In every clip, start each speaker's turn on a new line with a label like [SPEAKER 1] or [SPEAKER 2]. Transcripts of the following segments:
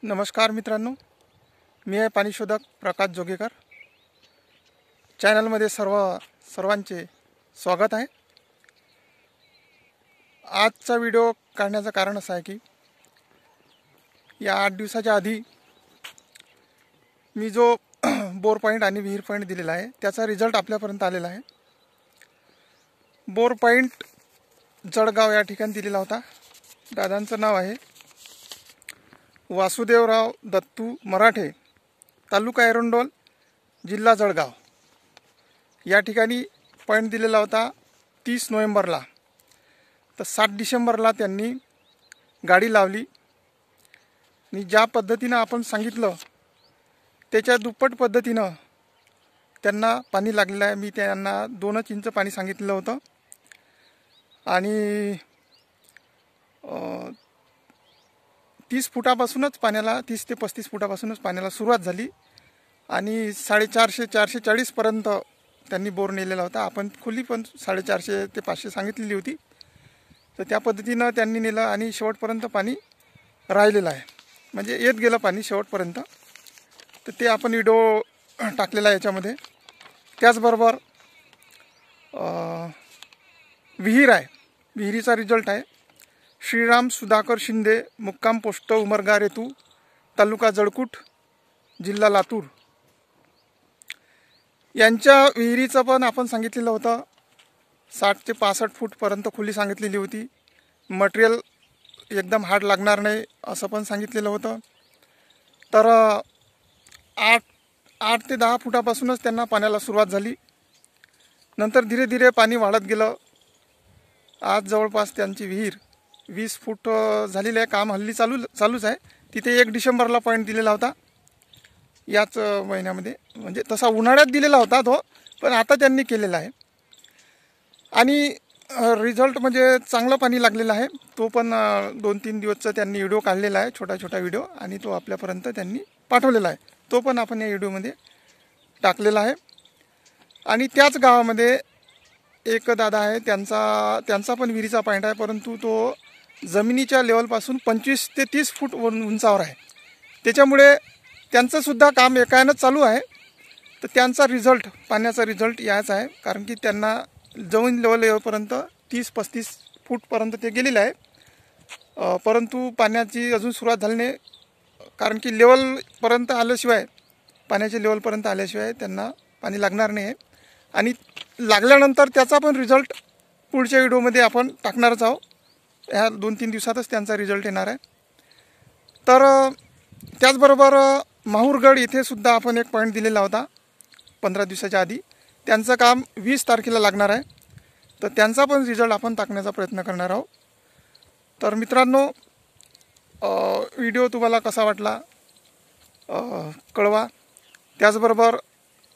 [SPEAKER 1] नमस्कार मित्रांनो, मी आहे पाणीशोधक प्रकाश जोगेकर. चॅनलमध्ये सर्वांचे स्वागत आहे. आजचा व्हिडिओ काढण्याचं कारण असं आहे की या 8 दिवसाच्या आधी मी जो बोर पॉईंट आणि विहीर पॉईंट दिलेला आहे त्याचा रिझल्ट आपल्यापर्यंत आलेला आहे. बोर पॉईंट जळगाव या ठिकाणी दिलेला होता. दादांचं नाव आहे वासुदेवराव दत्तू मराठे, तालुका एरंडोल, जिल्हा जळगाव. या ठिकाणी पॉईंट दिलेला होता 30 नोव्हेंबरला. तर 7 डिसेंबरला त्यांनी गाडी लावली आणि ज्या पद्धतीनं आपण सांगितलं त्याच्या दुप्पट पद्धतीनं त्यांना पाणी लागलेलं आहे. मी त्यांना 2 इंच पाणी सांगितलं होतं आणि 30 फुटापासूनच पाण्याला 30 ते 35 फुटापासूनच पाण्याला सुरुवात झाली आणि 450-440पर्यंत त्यांनी बोर नेलेला होता. आपण खोली पण 450 ते 500 सांगितलेली होती. तर त्या पद्धतीनं त्यांनी नेलं आणि शेवटपर्यंत पाणी राहिलेलं आहे, म्हणजे येत गेलं पाणी शेवटपर्यंत. तर ते आपण व्हिडिओ टाकलेला आहे याच्यामध्ये. त्याचबरोबर विहीर आहे, विहिरीचा रिझल्ट आहे श्रीराम सुधाकर शिंदे, मुक्काम पोस्ट उमरगा रेतू, तालुका जळकूट, जिल्हा लातूर. यांच्या विहिरीचं पण आपण सांगितलेलं होतं 60 ते 65 फूटपर्यंत खोली सांगितलेली होती. मटेरियल एकदम हार्ड लागणार नाही असं पण सांगितलेलं होतं. तर 8 ते 10 फुटापासूनच त्यांना पाण्याला सुरुवात झाली. नंतर धीरे धीरे पाणी वाढत गेलं. आज जवळपास त्यांची विहीर 20 फूट झालेलं आहे. काम हल्ली चालूच आहे. तिथे 1 डिसेंबरला पॉईंट दिलेला होता याच महिन्यामध्ये, म्हणजे तसा उन्हाळ्यात दिलेला होता तो, पण आता त्यांनी केलेला आहे. आणि रिझल्ट म्हणजे चांगलं पाणी लागलेलं आहे. तो पण 2-3 दिवसचा त्यांनी व्हिडिओ काढलेला आहे, छोटा व्हिडिओ, आणि तो आपल्यापर्यंत त्यांनी पाठवलेला आहे. तो पण आपण या व्हिडिओमध्ये टाकलेला आहे. आणि त्याच गावामध्ये एक दादा आहे, त्यांचा पण विहिरीचा पॉईंट आहे, परंतु तो जमिनीच्या लेवलपासून 25 ते 30 फूट उंचावर आहे. त्याच्यामुळे त्यांचंसुद्धा काम एकानं चालू आहे. तर त्यांचा रिझल्ट, पाण्याचा रिझल्ट याच आहे, कारण की त्यांना जमीन लेवलपर्यंत 30-35 फूटपर्यंत ते गेलेले आहे. परंतु पाण्याची अजून सुरुवात झाली नाही, कारण की लेवलपर्यंत आल्याशिवाय, पाण्याच्या लेवलपर्यंत आल्याशिवाय त्यांना पाणी लागणार नाही आहे. आणि लागल्यानंतर त्याचा पण रिझल्ट पुढच्या व्हिडिओमध्ये आपण टाकणारच आहोत. ह्या 2-3 दिवसातच त्यांचा रिझल्ट येणार आहे. तर त्याचबरोबर माहूरगड इथे सुद्धा आपण एक पॉईंट दिलेला होता 15 दिवसाच्या आधी. त्यांचं काम 20 तारखेला लागणार आहे. तर त्यांचा पण रिझल्ट आपण टाकण्याचा प्रयत्न करणार आहोत. तर मित्रांनो, व्हिडिओ तुम्हाला कसा वाटला कळवा. त्याचबरोबर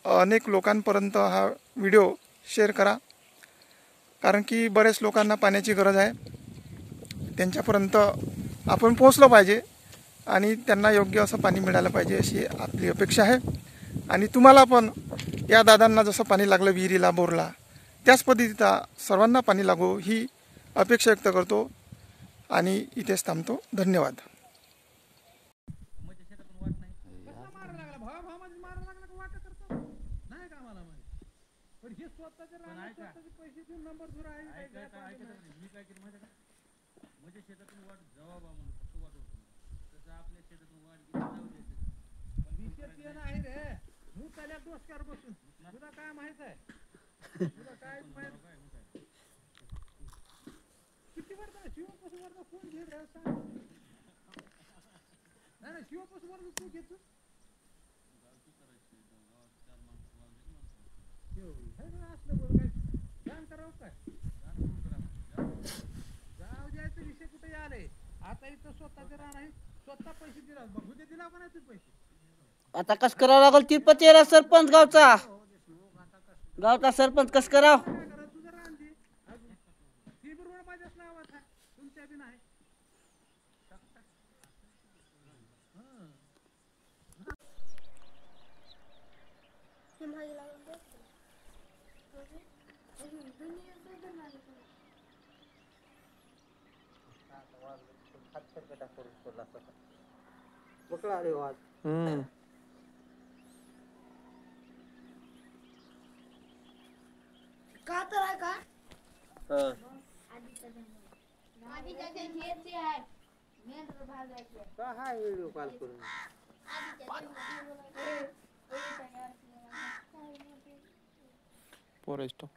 [SPEAKER 1] अनेक लोकांपर्यंत हा व्हिडिओ शेअर करा, कारण की बरेच लोकांना पाण्याची गरज आहे. त्यांच्यापर्यंत आपण पोहोचलं पाहिजे आणि त्यांना योग्य असं पाणी मिळालं पाहिजे अशी आपली अपेक्षा आहे. आणि तुम्हाला पण या दादांना जसं पाणी लागलं विहिरीला, बोरला, त्याच पद्धतीचा सर्वांना पाणी लागो ही अपेक्षा व्यक्त करतो आणि इथेच थांबतो. धन्यवाद.
[SPEAKER 2] म्हणजे शेतातून वाट जवाब म्हणून फक्त वाट होतो, तसं आपल्या शेतातून वाट जाऊ द्यायचं. पण विषय ते नाही रे, तू त्याला डोसक्यावर बसून तुला काय माहित आहे, तुला काय माहित किती वर्ष शिवपासून वर्ग कोण घेत रे सांग. नाही शिवपासून वर्ग तू घेतो गावची करायची, गावात 4 माणसं लावली माणसं असलं बरं काय ध्यान करावं काय जाऊ द्यायचं. विषय कुठे आले आता, इथं स्वतःचे राहणार आहे, स्वतः पैसे दिला बघू दे, दिला का नाही तू पैसे.
[SPEAKER 3] आता कस करावं लागल तिरुपतीला सरपंच गावचा सरपंच कस कराव.
[SPEAKER 2] तुझं रान दे ती बरोबर माझ्याच नावात आहे, तुमच्या बी नाही.
[SPEAKER 4] हम्म.
[SPEAKER 5] का तर आहे का
[SPEAKER 4] हा. पोरं stop.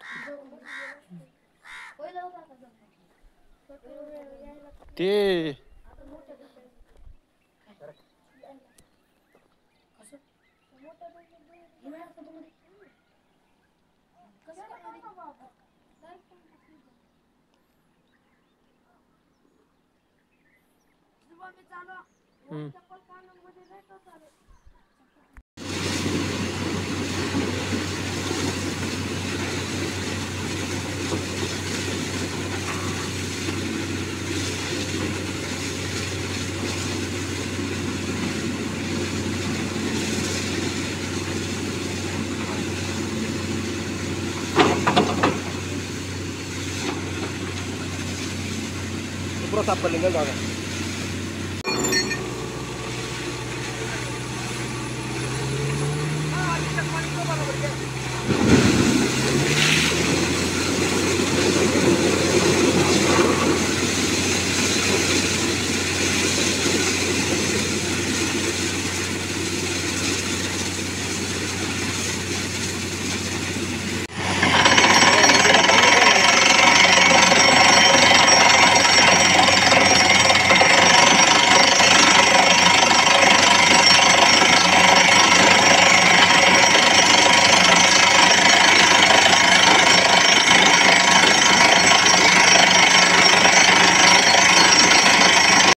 [SPEAKER 4] ते हम्म. साफ कर लेंगे